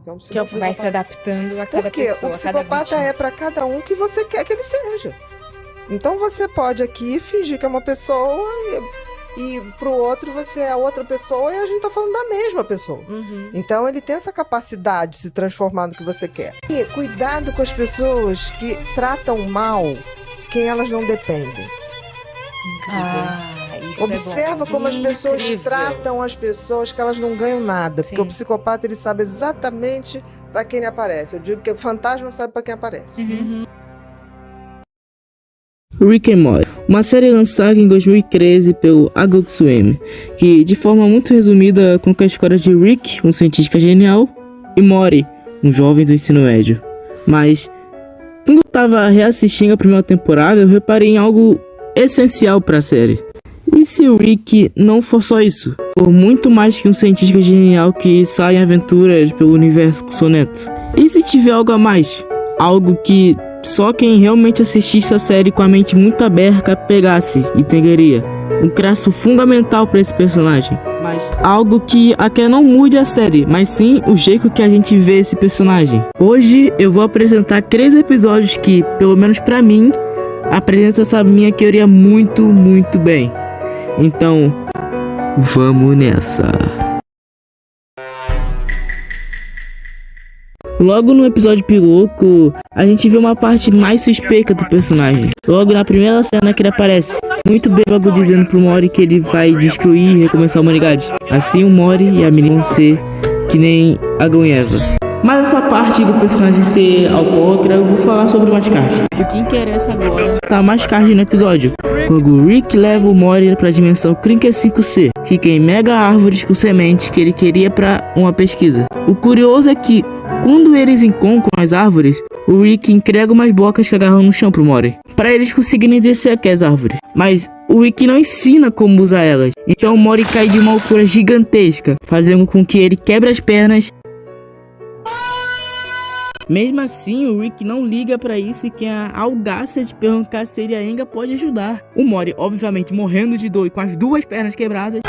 que é um Que vai se adaptando a cada Porque pessoa, o a cada psicopata vítima. é pra cada um que você quer que ele seja. Então você pode aqui fingir que é uma pessoa e pro outro você é a outra pessoa e a gente tá falando da mesma pessoa. Uhum. Então ele tem essa capacidade de se transformar no que você quer. E cuidado com as pessoas que tratam mal quem elas não dependem. Isso Observa é bom. como as pessoas Incrível. tratam as pessoas que elas não ganham nada. Porque Sim. o psicopata ele sabe exatamente pra quem ele aparece. Eu digo que o fantasma sabe pra quem aparece. Uhum. Rick and Morty, uma série lançada em 2013 pelo Adult Swim, que de forma muito resumida conta a história de Rick, um cientista genial, e Morty, um jovem do ensino médio. Mas, quando eu tava reassistindo a primeira temporada, eu reparei em algo essencial para a série. E se o Rick não for só isso? For muito mais que um cientista genial que sai em aventuras pelo universo soneto? E se tiver algo a mais? Algo que só quem realmente assistisse a série com a mente muito aberta pegasse e entenderia. Um traço fundamental para esse personagem. Mas algo que até não mude a série, mas sim o jeito que a gente vê esse personagem. Hoje eu vou apresentar 3 episódios que, pelo menos pra mim, apresentam essa minha teoria muito, muito bem. Então, vamos nessa. Logo no episódio piloto, a gente vê uma parte mais suspeita do personagem. Logo na primeira cena que ele aparece, muito bêbado dizendo pro Morty que ele vai destruir e recomeçar a humanidade. Assim o Morty e a menina vão ser que nem Adão e Eva. Mas essa parte do personagem ser alcoólatra, eu vou falar sobre o Mascard. O que interessa agora tá Mascard no episódio, quando o Rick leva o Morty pra dimensão Crinker 5C, que tem mega árvores com sementes que ele queria pra uma pesquisa. O curioso é que, quando eles encontram as árvores, o Rick entrega umas blocas que agarram no chão pro Morty, pra eles conseguirem descer aquelas árvores. Mas o Rick não ensina como usar elas, então o Morty cai de uma altura gigantesca, fazendo com que ele quebre as pernas. Mesmo assim, o Rick não liga pra isso e tem a audácia de perguntar se ele ainda pode ajudar. O Morty, obviamente, morrendo de dor e com as 2 pernas quebradas,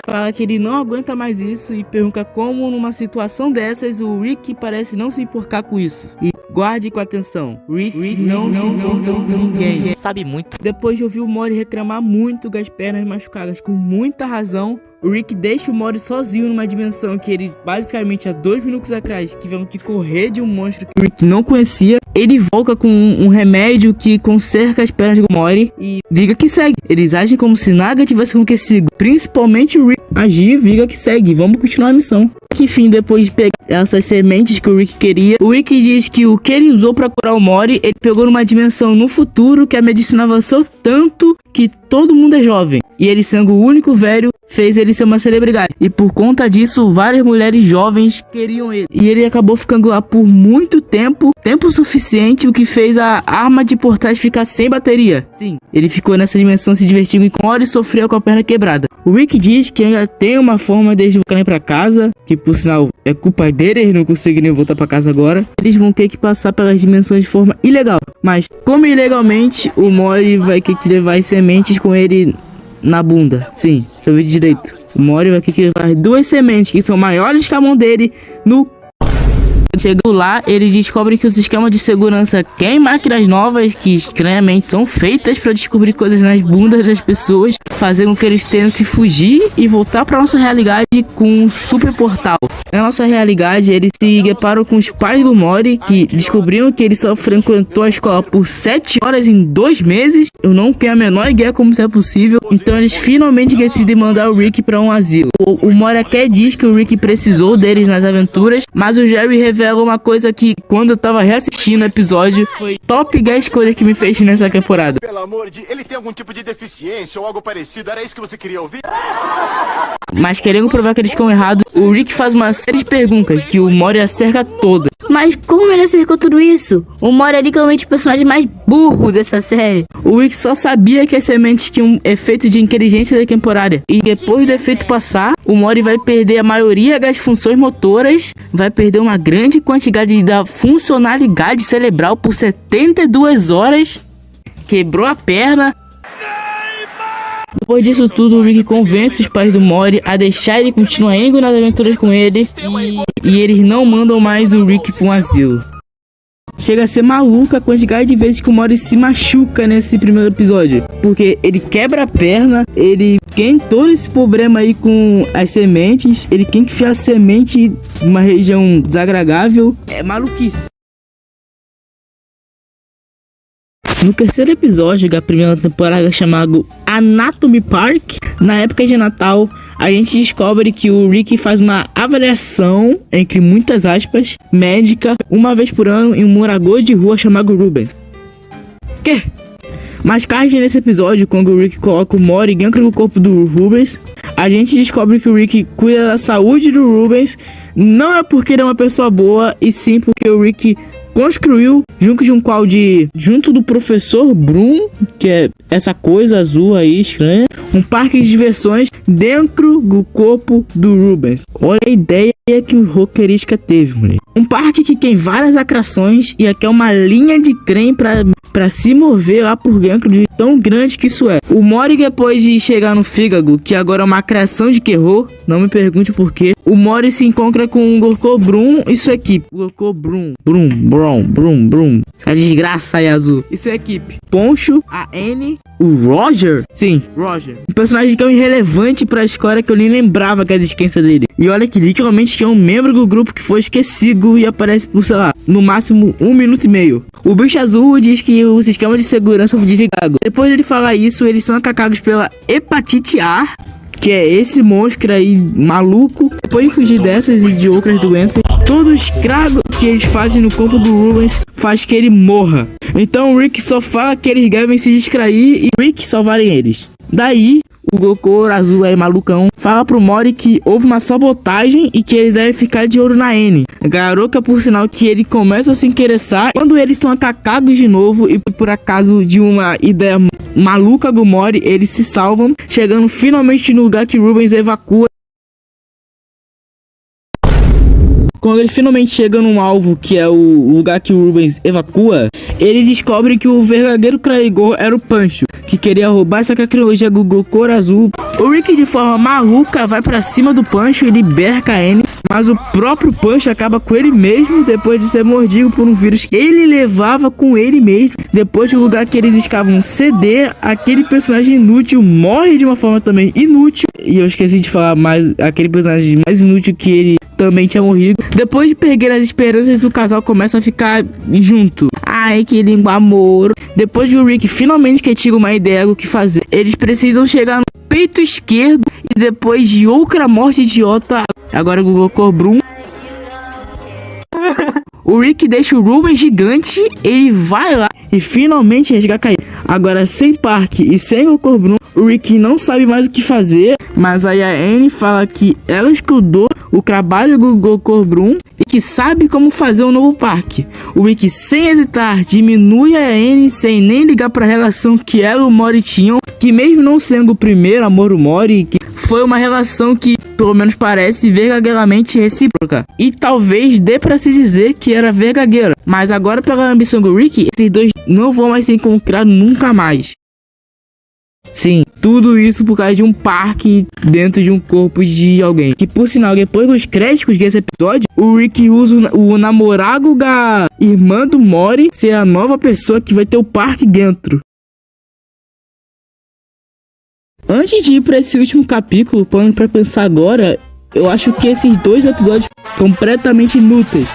fala que ele não aguenta mais isso e pergunta como numa situação dessas o Rick parece não se importar com isso. E guarde com atenção, Rick não se importa com ninguém. Sabe muito. Depois de ouvir o Morty reclamar muito das pernas machucadas com muita razão, o Rick deixa o Morty sozinho numa dimensão que eles, basicamente, há 2 minutos atrás, tiveram que correr de um monstro que o Rick não conhecia. Ele volta com um remédio que conserta as pernas do Morty e diga que segue. Eles agem como se nada tivesse acontecido. Principalmente o Rick agir, diga que segue. Vamos continuar a missão. Enfim, depois de pegar essas sementes que o Rick queria, o Rick diz que o que ele usou pra curar o Morty, ele pegou numa dimensão no futuro que a medicina avançou tanto que todo mundo é jovem. E ele, sendo o único velho, fez ele ser uma celebridade. E por conta disso, várias mulheres jovens queriam ele. E ele acabou ficando lá por muito tempo, tempo suficiente, o que fez a arma de portais ficar sem bateria. Sim, ele ficou nessa dimensão se divertindo enquanto ele sofreu com a perna quebrada. O Rick diz que ainda tem uma forma deles voltarem pra casa, que por sinal é culpa deles, eles não conseguirem voltar pra casa agora. Eles vão ter que passar pelas dimensões de forma ilegal. Mas, como ilegalmente, o Morty vai ter que levar as sementes com ele na bunda. Sim, eu vi direito. O Morty vai ter que levar 2 sementes que são maiores que a mão dele no... Chegando lá, ele descobre que os esquemas de segurança têm máquinas novas que estranhamente são feitas para descobrir coisas nas bundas das pessoas, fazendo com que eles tenham que fugir e voltar para nossa realidade com um super portal. Na nossa realidade, eles se deparam com os pais do Morty, que descobriram que ele só frequentou a escola por 7 horas em 2 meses. Eu não tenho a menor ideia como isso é possível. Então eles finalmente decidem mandar o Rick para um asilo. O Morty até diz que o Rick precisou deles nas aventuras, mas o Jerry revela uma coisa que, quando eu tava reassistindo o episódio, foi top 10 coisas que me fez nessa temporada. Pelo amor de... Ele tem algum tipo de deficiência ou algo parecido? Era isso que você queria ouvir? Mas querendo provar que eles estão errados, o Rick faz uma série de perguntas que o Morty acerca todas. Mas como ele acercou tudo isso? O Morty é literalmente o personagem mais burro dessa série. O Rick só sabia que as sementes tinham um efeito de inteligência temporária. E depois do efeito passar, o Morty vai perder a maioria das funções motoras, vai perder uma grande quantidade da funcionalidade cerebral por 72 horas, quebrou a perna. Depois disso tudo, o Rick convence os pais do Mori a deixar ele continuar indo nas aventuras com ele e eles não mandam mais o Rick para um asilo. Chega a ser maluca a quantidade de vezes que o Mori se machuca nesse primeiro episódio. Porque ele quebra a perna, ele tem todo esse problema aí com as sementes, ele tem que enfiar a semente numa região desagradável. É maluquice. No terceiro episódio da primeira temporada, chamado Anatomy Park, na época de Natal, a gente descobre que o Rick faz uma avaliação, entre muitas aspas, médica, uma vez por ano em um morador de rua chamado Rubens. Que? Mais tarde nesse episódio, quando o Rick coloca o Mori dentro do corpo do Rubens, a gente descobre que o Rick cuida da saúde do Rubens, não é porque ele é uma pessoa boa, e sim porque o Rick construiu, junto do professor Brum, que é essa coisa azul aí estranha, um parque de diversões dentro do corpo do Rubens. Olha a ideia que o roteirista teve, moleque. Um parque que tem várias atrações e aqui é uma linha de trem pra se mover lá por dentro, de tão grande que isso é. O Mori, depois de chegar no fígado, que agora é uma criação de terror, não me pergunte o porquê, o Mori se encontra com o Gorko Brum e sua equipe. Gorko Brum. A desgraça aí azul. E sua equipe. Poncho, a Annie, o Roger. Sim, Roger. Um personagem que é irrelevante pra história, que eu nem lembrava da existência dele. E olha que literalmente que é um membro do grupo que foi esquecido e aparece por, sei lá, no máximo 1 minuto e meio. O bicho azul diz que o sistema de segurança foi desligado. Depois dele falar isso, eles são atacados pela hepatite A, que é esse monstro aí maluco. Depois de fugir dessas e de outras doenças, todo o estrago que eles fazem no corpo do Rubens faz que ele morra. Então o Rick só fala que eles devem se distrair e o Rick salvarem eles. Daí o Goku azul aí malucão fala pro Mori que houve uma sabotagem e que ele deve ficar de olho na Annie, garota, por sinal que ele começa a se interessar quando eles são atacados de novo e por acaso de uma ideia maluca do Mori, eles se salvam, chegando finalmente no lugar que Rubens evacua. Quando ele finalmente chega num alvo, que é o lugar que o Rubens evacua, ele descobre que o verdadeiro traidor era o Pancho, que queria roubar essa tecnologia do Goku azul. O Rick, de forma maluca, vai pra cima do Pancho e liberta a Annie, mas o próprio Pancho acaba com ele mesmo depois de ser mordido por um vírus que ele levava com ele mesmo. Depois do lugar que eles escavam ceder, aquele personagem inútil morre de uma forma também inútil. E eu esqueci de falar mais, aquele personagem mais inútil que ele também tinha morrido. Depois de perder as esperanças, o casal começa a ficar junto. Ai, que lindo amor. Depois de o Rick finalmente que tira uma ideia do que fazer, eles precisam chegar no peito esquerdo e depois de outra morte idiota, agora o Goku Brum, o Rick deixa o Rubens gigante, ele vai lá e finalmente resgata ele. Agora sem Parque e sem Goku Brum, o Rick não sabe mais o que fazer, mas aí a Annie fala que ela estudou o trabalho do Goku Brum e que sabe como fazer um novo parque. O Rick, sem hesitar, diminui a Annie sem nem ligar para a relação que ela e o Mori tinham, que mesmo não sendo o primeiro amor do Mori, que foi uma relação que, pelo menos parece, verdadeiramente recíproca. E talvez dê pra se dizer que era verdadeira. Mas agora, pela ambição do Rick, esses dois não vão mais se encontrar nunca mais. Sim, tudo isso por causa de um parque dentro de um corpo de alguém. Que, por sinal, depois dos créditos desse episódio, o Rick usa o namorado da irmã do Mori ser a nova pessoa que vai ter o parque dentro. Antes de ir para esse último capítulo, parando pra pensar agora, eu acho que esses 2 episódios completamente inúteis.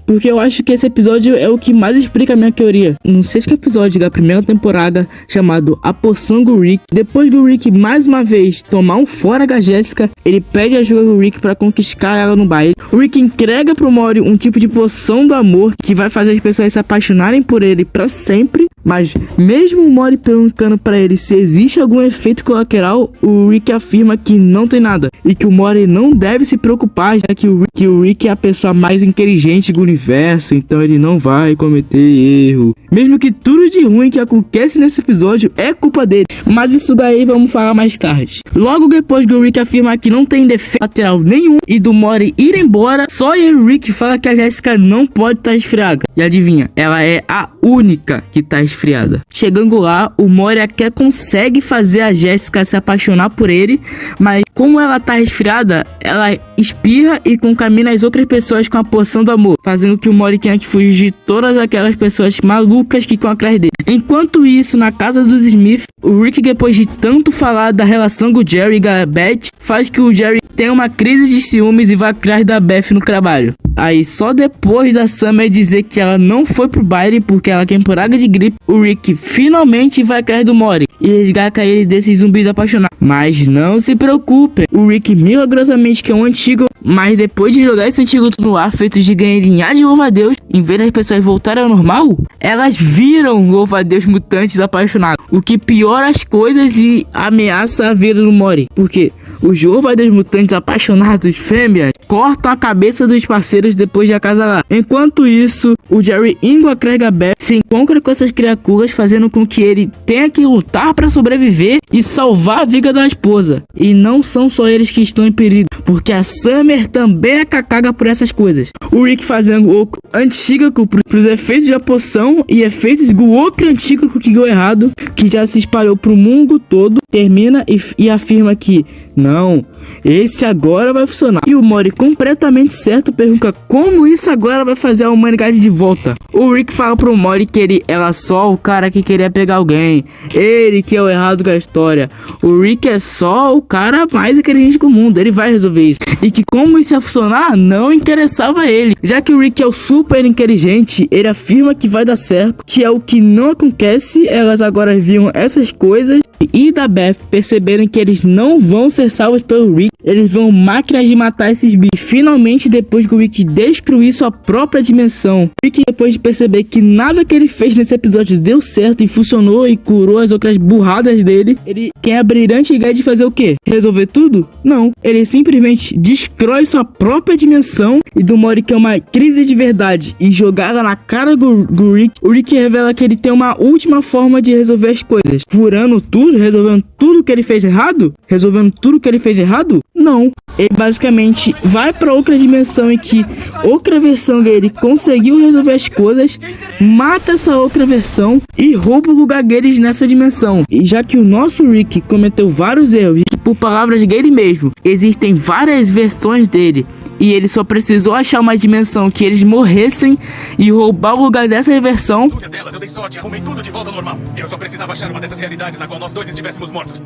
Porque eu acho que esse episódio é o que mais explica a minha teoria. No 6º episódio da primeira temporada, chamado A Poção do Rick, depois do Rick mais uma vez tomar um fora da Jéssica, ele pede ajuda do Rick para conquistar ela no baile. O Rick entrega pro Mori um tipo de poção do amor que vai fazer as pessoas se apaixonarem por ele para sempre. Mas mesmo o Mori perguntando para ele se existe algum efeito colateral, o Rick afirma que não tem nada e que o Mori não deve se preocupar, já que o Rick é a pessoa mais inteligente do universo, então ele não vai cometer erro. Mesmo que tudo de ruim que acontece nesse episódio é culpa dele. Mas isso daí vamos falar mais tarde. Logo depois do Rick afirmar que não tem defeito lateral nenhum e do Mori ir embora, Sawyer e Rick fala que a Jessica não pode estar esfriada. E adivinha, ela é a única que tá esfriada. Chegando lá, o Mori até consegue fazer a Jessica se apaixonar por ele, mas como ela tá resfriada, ela espirra e contamina as outras pessoas com a poção do amor, fazendo que o Mori tenha que fugir de todas aquelas pessoas malucas que estão atrás dele. Enquanto isso, na casa dos Smith, o Rick, depois de tanto falar da relação do Jerry e da Beth, faz que o Jerry tenha uma crise de ciúmes e vá atrás da Beth no trabalho. Aí, só depois da Summer dizer que ela não foi pro baile porque ela tem praga de gripe, o Rick finalmente vai atrás do Mori e resgata ele desses zumbis apaixonados. Mas não se preocupe, o Rick milagrosamente que é um antigo, mas depois de jogar esse antídoto no ar feito de ganhar de louva-a-Deus, em vez das pessoas voltarem ao normal, elas viram louva-a-Deus mutantes apaixonados, o que piora as coisas e ameaça a vida do Mori, porque os louva-a-Deus mutantes apaixonados fêmeas cortam a cabeça dos parceiros depois de acasalar. Enquanto isso, o Jerry indo atrás da Beth se encontra com essas criaturas, fazendo com que ele tenha que lutar para sobreviver e salvar a vida da esposa. E não são só eles que estão em perigo, porque a Summer também é cacaga por essas coisas. O Rick fazendo o antídoto pros efeitos da poção e efeitos do outro antídoto que deu errado, que já se espalhou pro mundo todo, termina e afirma que não, esse agora vai funcionar. E o Mori, completamente certo, pergunta como isso agora vai fazer a humanidade de volta. O Rick fala pro Mori que ele era só o cara que queria pegar alguém, ele que é o errado da história. O Rick é só o cara mais inteligente do mundo, ele vai resolver isso. E que como isso ia funcionar, não interessava a ele. Já que o Rick é o super inteligente, ele afirma que vai dar certo, que é o que não acontece. Elas agora viam essas coisas e da Beth perceberam que eles não vão ser salvos pelo Rick, eles vão máquinas de matar esses bichos. Finalmente, depois que o Rick destruir sua própria dimensão, Rick, depois de perceber que nada que ele fez nesse episódio deu certo e funcionou e curou as outras burradas dele, ele tem a brilhante ideia de fazer o quê? Resolver tudo? Não, ele simplesmente destrói sua própria dimensão e do Mori que é uma crise de verdade e jogar ela na cara do Rick. O Rick revela que ele tem uma última forma de resolver as coisas, furando tudo, resolvendo tudo que ele fez errado? Resolvendo tudo que ele fez errado? Não. Ele basicamente vai pra outra dimensão em que outra versão dele conseguiu resolver as coisas, mata essa outra versão e rouba o lugar deles nessa dimensão. E já que o nosso Rick cometeu vários erros, e por palavras dele mesmo, existem várias versões dele, e ele só precisou achar uma dimensão que eles morressem e roubar o lugar dessa versão. Delas, eu dei sorte, arrumei tudo de volta ao normal. Eu só precisava achar uma dessas realidades na qual nós dois estivéssemos mortos.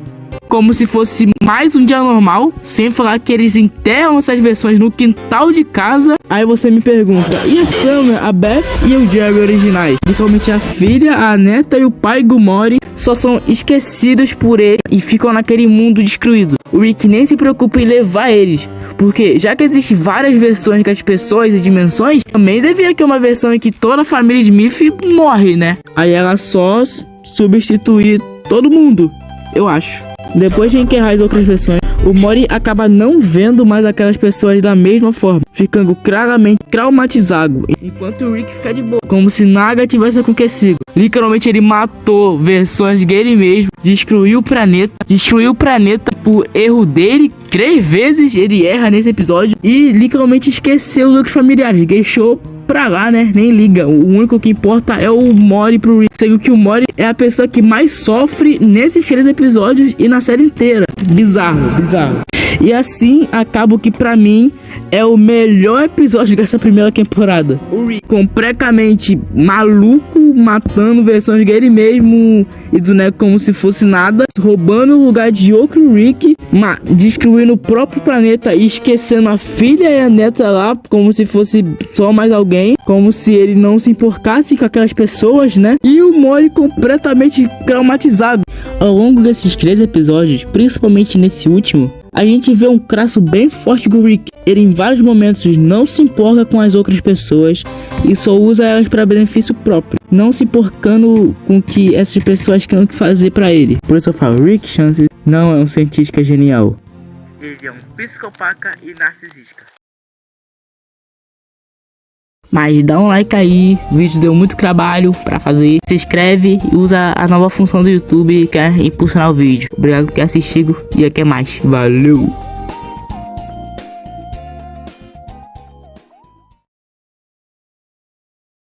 Como se fosse mais um dia normal, sem falar que eles enterram essas versões no quintal de casa. Aí você me pergunta, e a Summer, a Beth e o Jerry originais? Principalmente a filha, a neta e o pai do Mori só são esquecidos por ele e ficam naquele mundo destruído. O Rick nem se preocupa em levar eles, porque já que existem várias versões das pessoas e dimensões, também devia ter uma versão em que toda a família Smith morre, né? Aí ela só substituir todo mundo, eu acho. Depois de enterrar as outras versões, o Mori acaba não vendo mais aquelas pessoas da mesma forma, ficando claramente traumatizado, enquanto o Rick fica de boa, como se nada tivesse acontecido. Literalmente ele matou versões dele mesmo, destruiu o planeta por erro dele. 3 vezes ele erra nesse episódio e literalmente esqueceu os outros familiares, deixou pra lá, né? Nem liga. O único que importa é o Mori pro Rick. Sendo que o Mori é a pessoa que mais sofre nesses 3 episódios e na série inteira. Bizarro. E assim acaba o que pra mim é o melhor episódio dessa primeira temporada. O Rick completamente maluco, matando versões dele mesmo e do Neco como se fosse nada, roubando o lugar de outro Rick, destruindo o próprio planeta e esquecendo a filha e a neta lá como se fosse só mais alguém, como se ele não se importasse com aquelas pessoas, né? E o Mori completamente traumatizado. Ao longo desses 3 episódios, principalmente nesse último, a gente vê um traço bem forte do Rick. Ele em vários momentos não se importa com as outras pessoas e só usa elas para benefício próprio, não se porcando com o que essas pessoas querem fazer para ele. Por isso eu falo, Rick Chance não é um cientista genial. Ele é um psicopata e narcisista. Mas dá um like aí, o vídeo deu muito trabalho pra fazer. Se inscreve e usa a nova função do YouTube que é impulsionar o vídeo. Obrigado por ter assistido e até mais. Valeu!